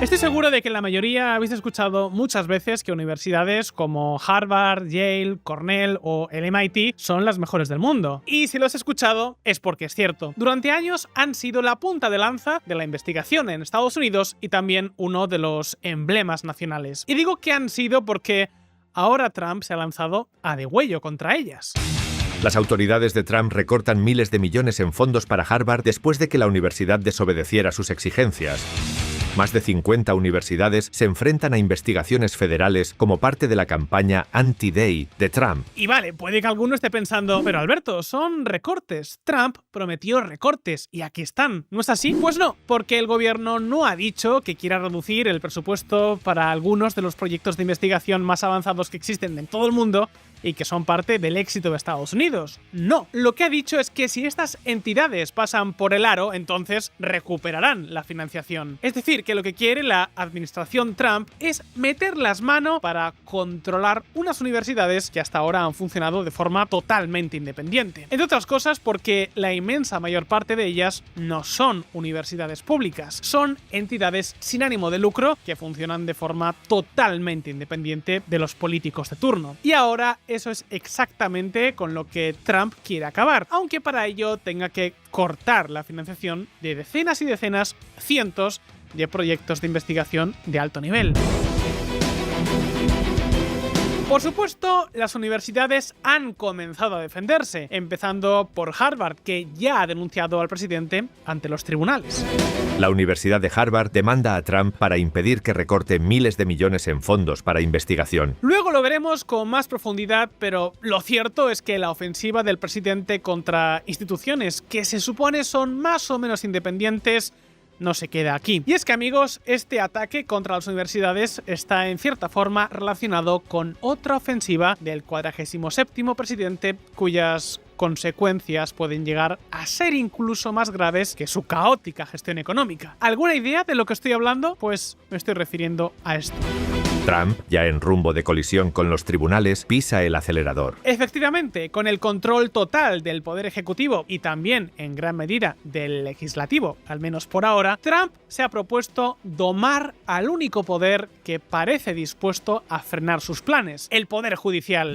Estoy seguro de que la mayoría habéis escuchado muchas veces que universidades como Harvard, Yale, Cornell o el MIT son las mejores del mundo. Y si lo has escuchado es porque es cierto. Durante años han sido la punta de lanza de la investigación en Estados Unidos y también uno de los emblemas nacionales. Y digo que han sido porque ahora Trump se ha lanzado a degüello contra ellas. Las autoridades de Trump recortan miles de millones en fondos para Harvard después de que la universidad desobedeciera sus exigencias. Más de 50 universidades se enfrentan a investigaciones federales como parte de la campaña Anti-Day de Trump. Y vale, puede que alguno esté pensando, pero Alberto, son recortes. Trump prometió recortes y aquí están. ¿No es así? Pues no, porque el gobierno no ha dicho que quiera reducir el presupuesto para algunos de los proyectos de investigación más avanzados que existen en todo el mundo y que son parte del éxito de Estados Unidos. No, lo que ha dicho es que si estas entidades pasan por el aro, entonces recuperarán la financiación. Es decir, que lo que quiere la administración Trump es meter las manos para controlar unas universidades que hasta ahora han funcionado de forma totalmente independiente. Entre otras cosas porque la inmensa mayor parte de ellas no son universidades públicas, son entidades sin ánimo de lucro que funcionan de forma totalmente independiente de los políticos de turno. Y ahora eso es exactamente con lo que Trump quiere acabar, aunque para ello tenga que cortar la financiación de decenas y decenas, cientos de proyectos de investigación de alto nivel. Por supuesto, las universidades han comenzado a defenderse, empezando por Harvard, que ya ha denunciado al presidente ante los tribunales. La Universidad de Harvard demanda a Trump para impedir que recorte miles de millones en fondos para investigación. Luego lo veremos con más profundidad, pero lo cierto es que la ofensiva del presidente contra instituciones que se supone son más o menos independientes no se queda aquí. Y es que, amigos, este ataque contra las universidades está en cierta forma relacionado con otra ofensiva del 47º presidente cuyas consecuencias pueden llegar a ser incluso más graves que su caótica gestión económica. ¿Alguna idea de lo que estoy hablando? Pues me estoy refiriendo a esto. Trump, ya en rumbo de colisión con los tribunales, pisa el acelerador. Efectivamente, con el control total del poder ejecutivo y también en gran medida del legislativo, al menos por ahora, Trump se ha propuesto domar al único poder que parece dispuesto a frenar sus planes, el poder judicial.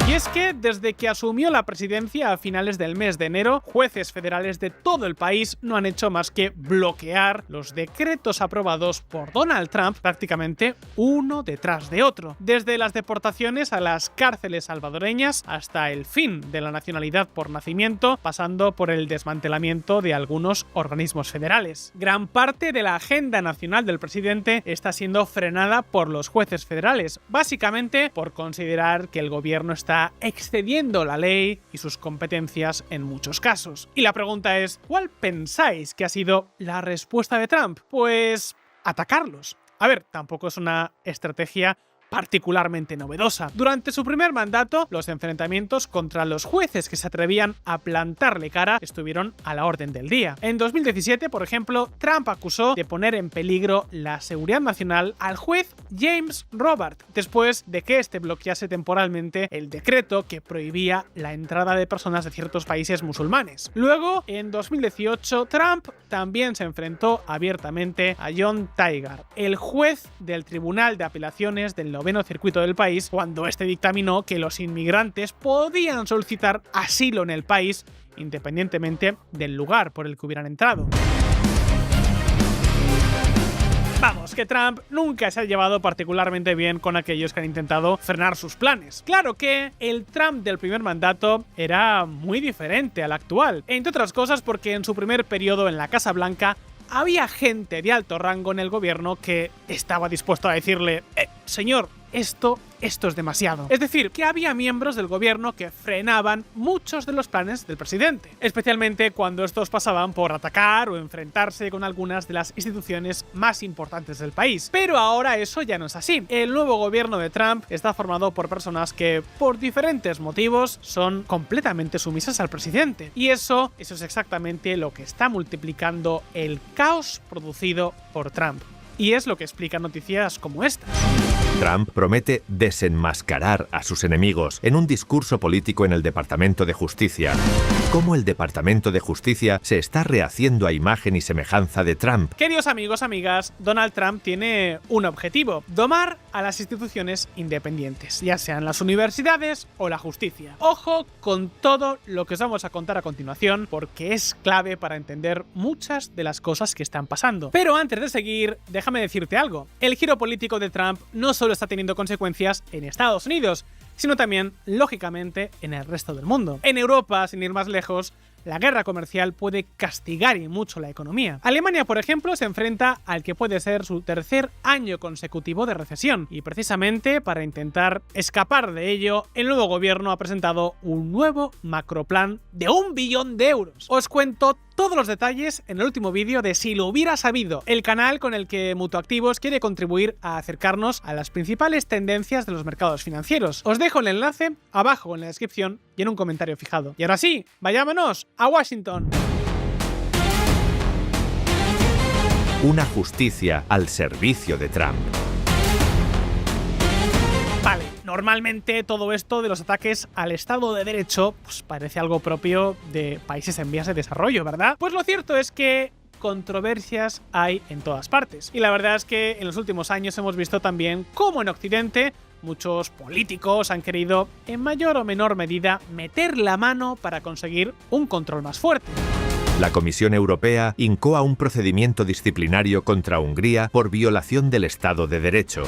Y es que desde que asumió la presidencia a finales del mes de enero, jueces federales de todo el país no han hecho más que bloquear los decretos aprobados por Donald Trump prácticamente uno detrás de otro. Desde las deportaciones a las cárceles salvadoreñas hasta el fin de la nacionalidad por nacimiento, pasando por el desmantelamiento de algunos organismos federales. Gran parte de la agenda nacional del presidente está siendo frenada por los jueces federales, básicamente por considerar que el gobierno está excediendo la ley y sus competencias en muchos casos. Y la pregunta es, ¿cuál pensáis que ha sido la respuesta de Trump? Pues atacarlos. A ver, tampoco es una estrategia particularmente novedosa. Durante su primer mandato, los enfrentamientos contra los jueces que se atrevían a plantarle cara estuvieron a la orden del día. En 2017, por ejemplo, Trump acusó de poner en peligro la seguridad nacional al juez James Roberts, después de que este bloquease temporalmente el decreto que prohibía la entrada de personas de ciertos países musulmanes. Luego, en 2018, Trump también se enfrentó abiertamente a John Tigar, el juez del Tribunal de Apelaciones del Noveno Circuito del país, cuando este dictaminó que los inmigrantes podían solicitar asilo en el país independientemente del lugar por el que hubieran entrado. Vamos, que Trump nunca se ha llevado particularmente bien con aquellos que han intentado frenar sus planes. Claro que el Trump del primer mandato era muy diferente al actual, entre otras cosas porque en su primer periodo en la Casa Blanca había gente de alto rango en el gobierno que estaba dispuesto a decirle señor, esto es demasiado. Es decir, que había miembros del gobierno que frenaban muchos de los planes del presidente, especialmente cuando estos pasaban por atacar o enfrentarse con algunas de las instituciones más importantes del país. Pero ahora eso ya no es así. El nuevo gobierno de Trump está formado por personas que, por diferentes motivos, son completamente sumisas al presidente. Y eso es exactamente lo que está multiplicando el caos producido por Trump. Y es lo que explican noticias como estas. Trump promete desenmascarar a sus enemigos en un discurso político en el Departamento de Justicia. ¿Cómo el Departamento de Justicia se está rehaciendo a imagen y semejanza de Trump? Queridos amigos, amigas, Donald Trump tiene un objetivo: domar a las instituciones independientes, ya sean las universidades o la justicia. Ojo con todo lo que os vamos a contar a continuación, porque es clave para entender muchas de las cosas que están pasando. Pero antes de seguir, déjame decirte algo. El giro político de Trump no solo está teniendo consecuencias en Estados Unidos, sino también, lógicamente, en el resto del mundo. En Europa, sin ir más lejos, la guerra comercial puede castigar y mucho la economía. Alemania, por ejemplo, se enfrenta al que puede ser su tercer año consecutivo de recesión, y precisamente para intentar escapar de ello, el nuevo gobierno ha presentado un nuevo macroplan de 1 billón de euros. Os cuento todos los detalles en el último vídeo de Si lo hubiera sabido, el canal con el que Mutuactivos quiere contribuir a acercarnos a las principales tendencias de los mercados financieros. Os dejo el enlace abajo en la descripción y en un comentario fijado. Y ahora sí, vayámonos a Washington. Una justicia al servicio de Trump. Vale, normalmente todo esto de los ataques al Estado de Derecho pues parece algo propio de países en vías de desarrollo, ¿verdad? Pues lo cierto es que controversias hay en todas partes. Y la verdad es que en los últimos años hemos visto también cómo en Occidente muchos políticos han querido, en mayor o menor medida, meter la mano para conseguir un control más fuerte. La Comisión Europea incoa un procedimiento disciplinario contra Hungría por violación del Estado de Derecho.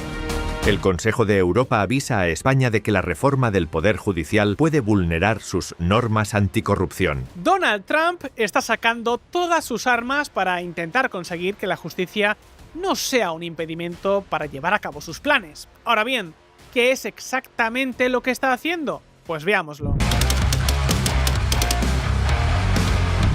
El Consejo de Europa avisa a España de que la reforma del Poder Judicial puede vulnerar sus normas anticorrupción. Donald Trump está sacando todas sus armas para intentar conseguir que la justicia no sea un impedimento para llevar a cabo sus planes. Ahora bien, ¿qué es exactamente lo que está haciendo? Pues veámoslo.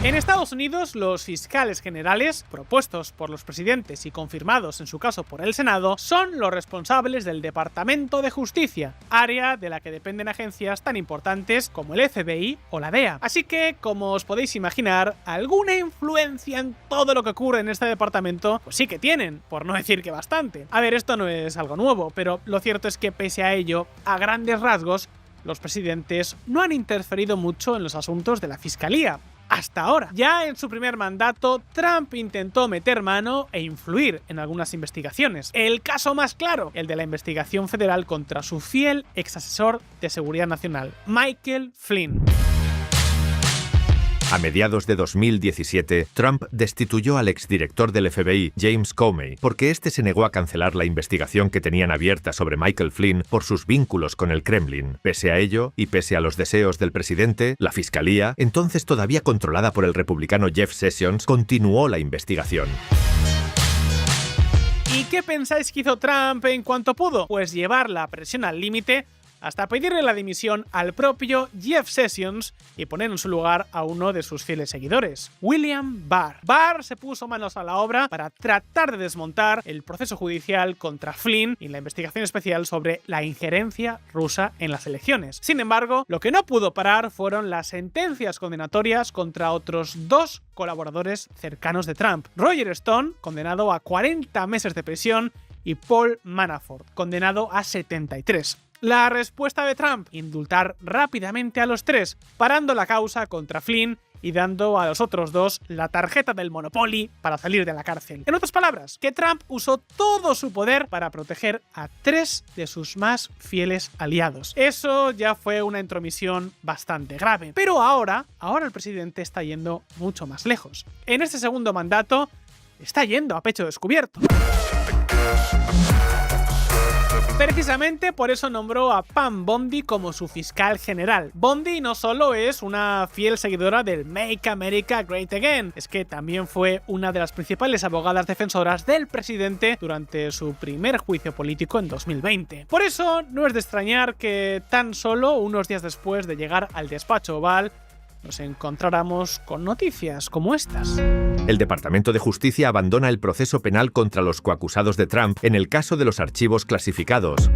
En Estados Unidos, los fiscales generales, propuestos por los presidentes y confirmados en su caso por el Senado, son los responsables del Departamento de Justicia, área de la que dependen agencias tan importantes como el FBI o la DEA. Así que, como os podéis imaginar, alguna influencia en todo lo que ocurre en este departamento, pues sí que tienen, por no decir que bastante. A ver, esto no es algo nuevo, pero lo cierto es que pese a ello, a grandes rasgos, los presidentes no han interferido mucho en los asuntos de la fiscalía. Hasta ahora. Ya en su primer mandato, Trump intentó meter mano e influir en algunas investigaciones. El caso más claro, el de la investigación federal contra su fiel exasesor de seguridad nacional, Michael Flynn. A mediados de 2017, Trump destituyó al exdirector del FBI, James Comey, porque este se negó a cancelar la investigación que tenían abierta sobre Michael Flynn por sus vínculos con el Kremlin. Pese a ello, y pese a los deseos del presidente, la fiscalía, entonces todavía controlada por el republicano Jeff Sessions, continuó la investigación. ¿Y qué pensáis que hizo Trump en cuanto pudo? Pues llevar la presión al límite hasta pedirle la dimisión al propio Jeff Sessions y poner en su lugar a uno de sus fieles seguidores, William Barr. Barr se puso manos a la obra para tratar de desmontar el proceso judicial contra Flynn y la investigación especial sobre la injerencia rusa en las elecciones. Sin embargo, lo que no pudo parar fueron las sentencias condenatorias contra otros 2 colaboradores cercanos de Trump: Roger Stone, condenado a 40 meses de prisión, y Paul Manafort, condenado a 73. La respuesta de Trump: indultar rápidamente a los 3, parando la causa contra Flynn y dando a los otros 2 la tarjeta del Monopoly para salir de la cárcel. En otras palabras, que Trump usó todo su poder para proteger a 3 de sus más fieles aliados. Eso ya fue una intromisión bastante grave. Pero ahora el presidente está yendo mucho más lejos. En este segundo mandato está yendo a pecho descubierto. Precisamente por eso nombró a Pam Bondi como su fiscal general. Bondi no solo es una fiel seguidora del Make America Great Again, es que también fue una de las principales abogadas defensoras del presidente durante su primer juicio político en 2020. Por eso no es de extrañar que tan solo unos días después de llegar al despacho oval nos encontráramos con noticias como estas. El Departamento de Justicia abandona el proceso penal contra los coacusados de Trump en el caso de los archivos clasificados.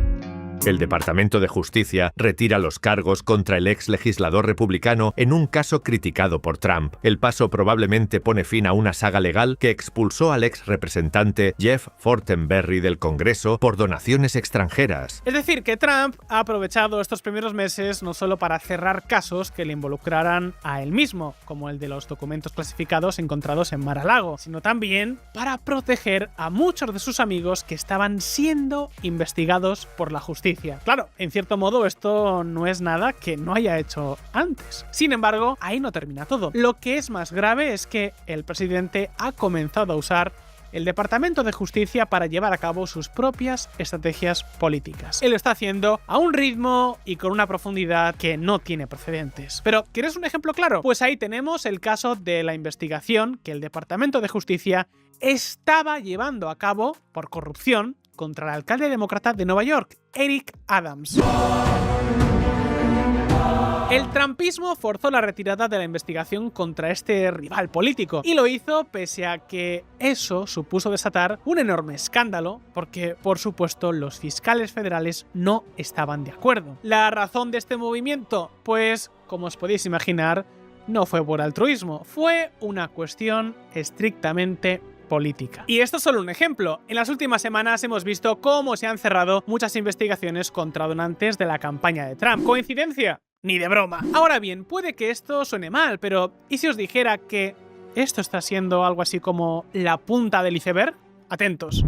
El Departamento de Justicia retira los cargos contra el ex legislador republicano en un caso criticado por Trump. El paso probablemente pone fin a una saga legal que expulsó al ex representante Jeff Fortenberry del Congreso por donaciones extranjeras. Es decir, que Trump ha aprovechado estos primeros meses no solo para cerrar casos que le involucraran a él mismo, como el de los documentos clasificados encontrados en Mar-a-Lago, sino también para proteger a muchos de sus amigos que estaban siendo investigados por la justicia. Claro, en cierto modo esto no es nada que no haya hecho antes. Sin embargo, ahí no termina todo. Lo que es más grave es que el presidente ha comenzado a usar el Departamento de Justicia para llevar a cabo sus propias estrategias políticas. Él lo está haciendo a un ritmo y con una profundidad que no tiene precedentes. Pero, ¿quieres un ejemplo claro? Pues ahí tenemos el caso de la investigación que el Departamento de Justicia estaba llevando a cabo por corrupción contra el alcalde demócrata de Nueva York, Eric Adams. El trumpismo forzó la retirada de la investigación contra este rival político y lo hizo pese a que eso supuso desatar un enorme escándalo porque, por supuesto, los fiscales federales no estaban de acuerdo. ¿La razón de este movimiento? Pues, como os podéis imaginar, no fue por altruismo, fue una cuestión estrictamente política. Y esto es solo un ejemplo. En las últimas semanas hemos visto cómo se han cerrado muchas investigaciones contra donantes de la campaña de Trump. ¿Coincidencia? Ni de broma. Ahora bien, puede que esto suene mal, pero ¿y si os dijera que esto está siendo algo así como la punta del iceberg? Atentos.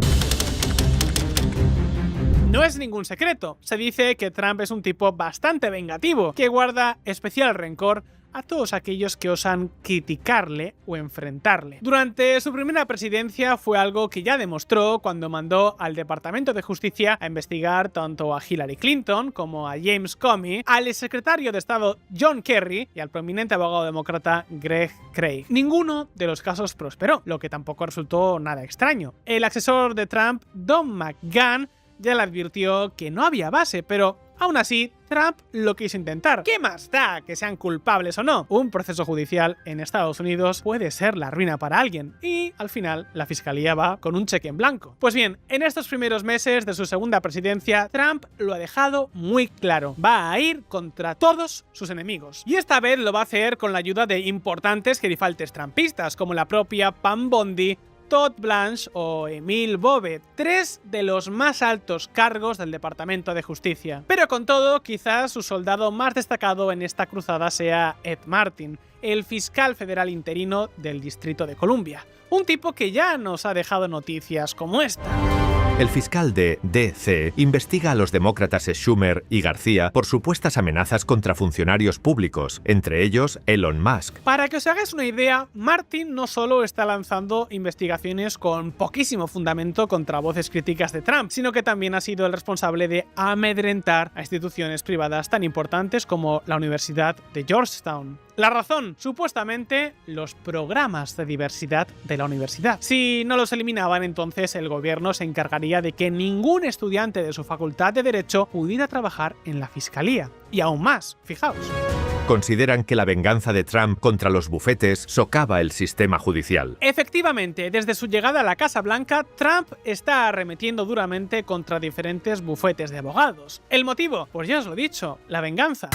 No es ningún secreto. Se dice que Trump es un tipo bastante vengativo, que guarda especial rencor a todos aquellos que osan criticarle o enfrentarle. Durante su primera presidencia fue algo que ya demostró cuando mandó al Departamento de Justicia a investigar tanto a Hillary Clinton como a James Comey, al exsecretario de Estado John Kerry y al prominente abogado demócrata Greg Craig. Ninguno de los casos prosperó, lo que tampoco resultó nada extraño. El asesor de Trump, Don McGahn, ya le advirtió que no había base, pero aún así, Trump lo quiso intentar. ¿Qué más da que sean culpables o no? Un proceso judicial en Estados Unidos puede ser la ruina para alguien y, al final, la fiscalía va con un cheque en blanco. Pues bien, en estos primeros meses de su segunda presidencia, Trump lo ha dejado muy claro. Va a ir contra todos sus enemigos. Y esta vez lo va a hacer con la ayuda de importantes gerifaltes trumpistas, como la propia Pam Bondi, Todd Blanche o Emil Bobe, tres de los más altos cargos del Departamento de Justicia. Pero con todo, quizás su soldado más destacado en esta cruzada sea Ed Martin, el fiscal federal interino del Distrito de Columbia, un tipo que ya nos ha dejado noticias como esta. El fiscal de D.C. investiga a los demócratas Schumer y García por supuestas amenazas contra funcionarios públicos, entre ellos Elon Musk. Para que os hagáis una idea, Martin no solo está lanzando investigaciones con poquísimo fundamento contra voces críticas de Trump, sino que también ha sido el responsable de amedrentar a instituciones privadas tan importantes como la Universidad de Georgetown. La razón, supuestamente, los programas de diversidad de la universidad. Si no los eliminaban, entonces el gobierno se encargaría de que ningún estudiante de su facultad de Derecho pudiera trabajar en la fiscalía. Y aún más, fijaos. Consideran que la venganza de Trump contra los bufetes socava el sistema judicial. Efectivamente, desde su llegada a la Casa Blanca, Trump está arremetiendo duramente contra diferentes bufetes de abogados. ¿El motivo? Pues ya os lo he dicho, la venganza.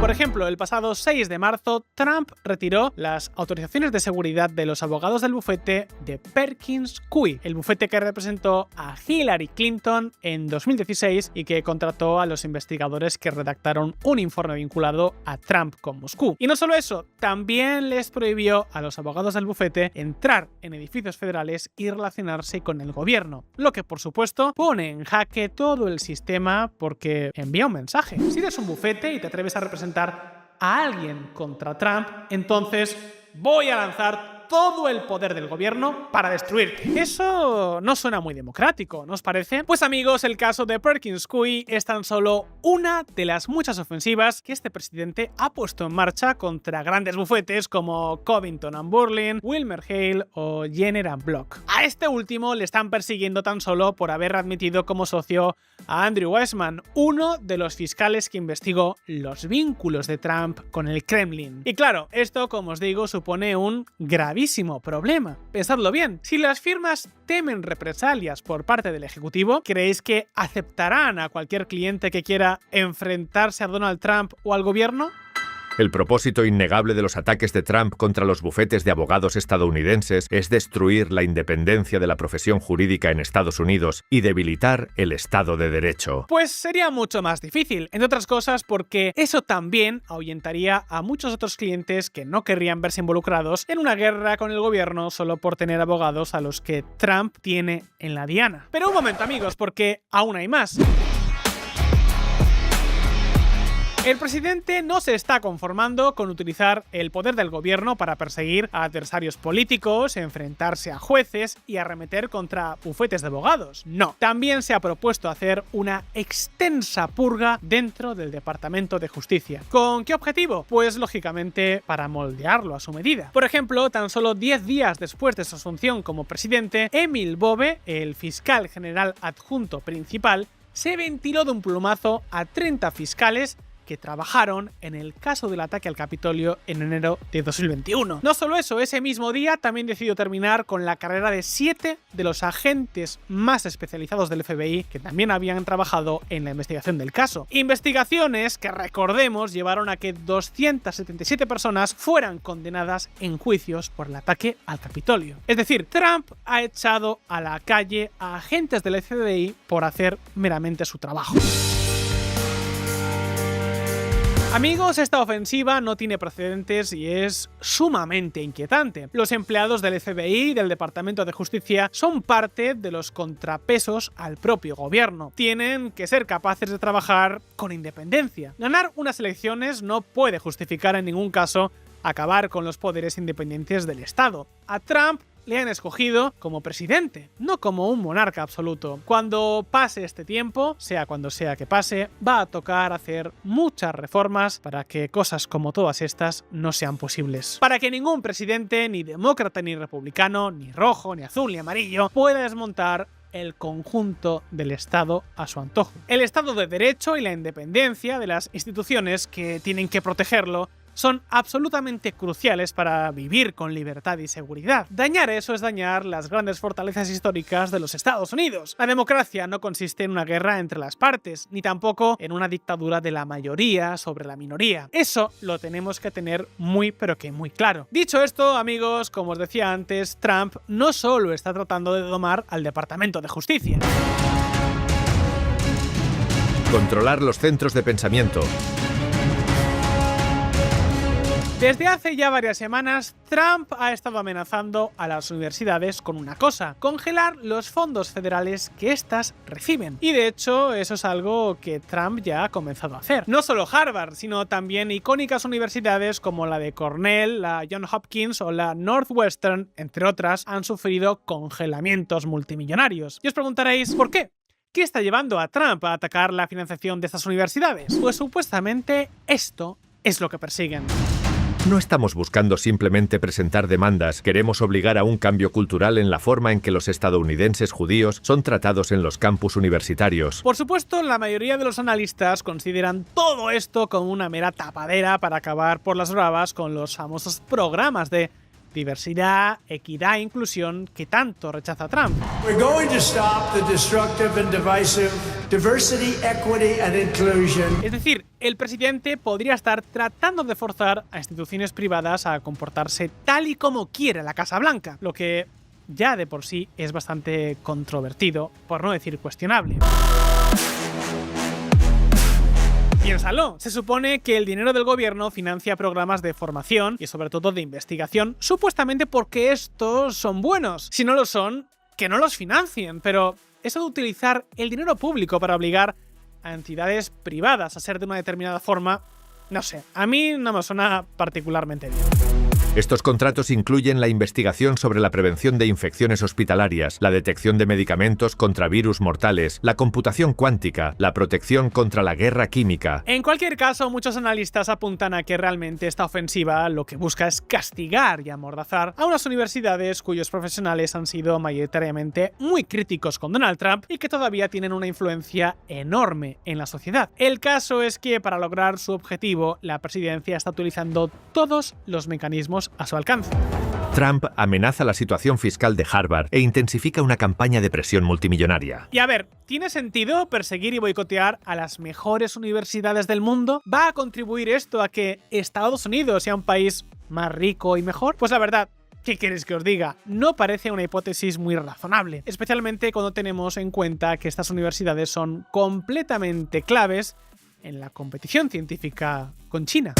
Por ejemplo, el pasado 6 de marzo, Trump retiró las autorizaciones de seguridad de los abogados del bufete de Perkins Coie, el bufete que representó a Hillary Clinton en 2016 y que contrató a los investigadores que redactaron un informe vinculado a Trump con Moscú. Y no solo eso, también les prohibió a los abogados del bufete entrar en edificios federales y relacionarse con el gobierno, lo que por supuesto pone en jaque todo el sistema porque envía un mensaje. Si eres un bufete y te atreves a representar a alguien contra Trump, entonces voy a lanzar todo el poder del gobierno para destruirte. Eso no suena muy democrático, ¿no os parece? Pues amigos, el caso de Perkins Coie es tan solo una de las muchas ofensivas que este presidente ha puesto en marcha contra grandes bufetes como Covington & Burling, Wilmer Hale o Jenner & Block. A este último le están persiguiendo tan solo por haber admitido como socio a Andrew Weissmann, uno de los fiscales que investigó los vínculos de Trump con el Kremlin. Y claro, esto, como os digo, supone un gravísimo gravísimo problema. Pensadlo bien, si las firmas temen represalias por parte del Ejecutivo, ¿creéis que aceptarán a cualquier cliente que quiera enfrentarse a Donald Trump o al gobierno? El propósito innegable de los ataques de Trump contra los bufetes de abogados estadounidenses es destruir la independencia de la profesión jurídica en Estados Unidos y debilitar el Estado de Derecho. Pues sería mucho más difícil, entre otras cosas porque eso también ahuyentaría a muchos otros clientes que no querrían verse involucrados en una guerra con el gobierno solo por tener abogados a los que Trump tiene en la diana. Pero un momento, amigos, porque aún hay más. El presidente no se está conformando con utilizar el poder del gobierno para perseguir a adversarios políticos, enfrentarse a jueces y arremeter contra bufetes de abogados. No, también se ha propuesto hacer una extensa purga dentro del Departamento de Justicia. ¿Con qué objetivo? Pues lógicamente para moldearlo a su medida. Por ejemplo, tan solo 10 días después de su asunción como presidente, Emil Bobe, el fiscal general adjunto principal, se ventiló de un plumazo a 30 fiscales que trabajaron en el caso del ataque al Capitolio en enero de 2021. No solo eso, ese mismo día también decidió terminar con la carrera de 7 de los agentes más especializados del FBI que también habían trabajado en la investigación del caso. Investigaciones que, recordemos, llevaron a que 277 personas fueran condenadas en juicios por el ataque al Capitolio. Es decir, Trump ha echado a la calle a agentes del FBI por hacer meramente su trabajo. Amigos, esta ofensiva no tiene precedentes y es sumamente inquietante. Los empleados del FBI y del Departamento de Justicia son parte de los contrapesos al propio gobierno. Tienen que ser capaces de trabajar con independencia. Ganar unas elecciones no puede justificar en ningún caso acabar con los poderes independientes del Estado. A Trump le han escogido como presidente, no como un monarca absoluto. Cuando pase este tiempo, sea cuando sea que pase, va a tocar hacer muchas reformas para que cosas como todas estas no sean posibles. Para que ningún presidente, ni demócrata ni republicano, ni rojo, ni azul, ni amarillo, pueda desmontar el conjunto del Estado a su antojo. El Estado de Derecho y la independencia de las instituciones que tienen que protegerlo son absolutamente cruciales para vivir con libertad y seguridad. Dañar eso es dañar las grandes fortalezas históricas de los Estados Unidos. La democracia no consiste en una guerra entre las partes, ni tampoco en una dictadura de la mayoría sobre la minoría. Eso lo tenemos que tener muy pero que muy claro. Dicho esto, amigos, como os decía antes, Trump no solo está tratando de domar al Departamento de Justicia. Controlar los centros de pensamiento. Desde hace ya varias semanas, Trump ha estado amenazando a las universidades con una cosa: congelar los fondos federales que éstas reciben. Y de hecho, eso es algo que Trump ya ha comenzado a hacer. No solo Harvard, sino también icónicas universidades como la de Cornell, la Johns Hopkins o la Northwestern, entre otras, han sufrido congelamientos multimillonarios. Y os preguntaréis, ¿por qué? ¿Qué está llevando a Trump a atacar la financiación de estas universidades? Pues supuestamente esto es lo que persiguen. No estamos buscando simplemente presentar demandas, queremos obligar a un cambio cultural en la forma en que los estadounidenses judíos son tratados en los campus universitarios. Por supuesto, la mayoría de los analistas consideran todo esto como una mera tapadera para acabar por las bravas con los famosos programas de diversidad, equidad e inclusión que tanto rechaza Trump. We're going to stop the destructive and divisive diversity, equity and inclusion. Es decir, el presidente podría estar tratando de forzar a instituciones privadas a comportarse tal y como quiere la Casa Blanca, lo que ya de por sí es bastante controvertido, por no decir cuestionable. Piénsalo, se supone que el dinero del gobierno financia programas de formación y sobre todo de investigación, supuestamente porque estos son buenos. Si no lo son, que no los financien, pero eso de utilizar el dinero público para obligar a entidades privadas a ser de una determinada forma, no sé, a mí no me suena particularmente bien. Estos contratos incluyen la investigación sobre la prevención de infecciones hospitalarias, la detección de medicamentos contra virus mortales, la computación cuántica, la protección contra la guerra química. En cualquier caso, muchos analistas apuntan a que realmente esta ofensiva lo que busca es castigar y amordazar a unas universidades cuyos profesionales han sido mayoritariamente muy críticos con Donald Trump y que todavía tienen una influencia enorme en la sociedad. El caso es que para lograr su objetivo, la presidencia está utilizando todos los mecanismos a su alcance. Trump amenaza la situación fiscal de Harvard e intensifica una campaña de presión multimillonaria. Y a ver, ¿tiene sentido perseguir y boicotear a las mejores universidades del mundo? ¿Va a contribuir esto a que Estados Unidos sea un país más rico y mejor? Pues la verdad, ¿qué queréis que os diga? No parece una hipótesis muy razonable, especialmente cuando tenemos en cuenta que estas universidades son completamente claves en la competición científica con China.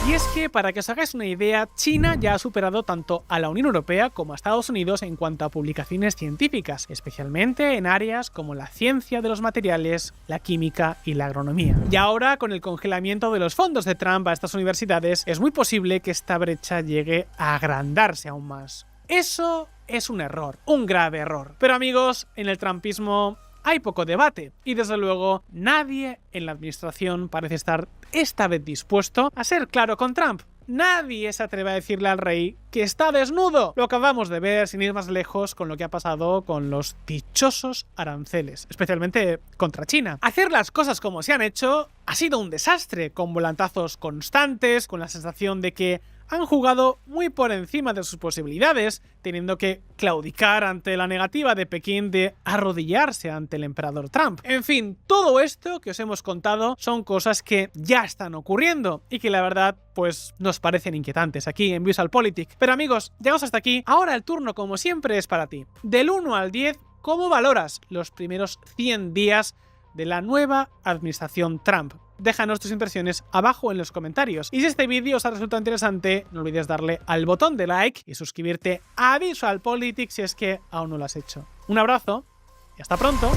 Y es que, para que os hagáis una idea, China ya ha superado tanto a la Unión Europea como a Estados Unidos en cuanto a publicaciones científicas, especialmente en áreas como la ciencia de los materiales, la química y la agronomía. Y ahora, con el congelamiento de los fondos de Trump a estas universidades, es muy posible que esta brecha llegue a agrandarse aún más. Eso es un error, un grave error. Pero amigos, en el trumpismo hay poco debate y desde luego nadie en la administración parece estar esta vez dispuesto a ser claro con Trump. Nadie se atreve a decirle al rey que está desnudo. Lo acabamos de ver, sin ir más lejos, con lo que ha pasado con los dichosos aranceles, especialmente contra China. Hacer las cosas como se han hecho ha sido un desastre, con volantazos constantes, con la sensación de que han jugado muy por encima de sus posibilidades, teniendo que claudicar ante la negativa de Pekín de arrodillarse ante el emperador Trump. En fin, todo esto que os hemos contado son cosas que ya están ocurriendo y que la verdad, pues, nos parecen inquietantes aquí en VisualPolitik. Pero amigos, llegamos hasta aquí. Ahora el turno, como siempre, es para ti. Del 1 al 10, ¿cómo valoras los primeros 100 días de la nueva administración Trump? Déjanos tus impresiones abajo en los comentarios. Y si este vídeo os ha resultado interesante, no olvides darle al botón de like y suscribirte a VisualPolitik si es que aún no lo has hecho. Un abrazo y hasta pronto.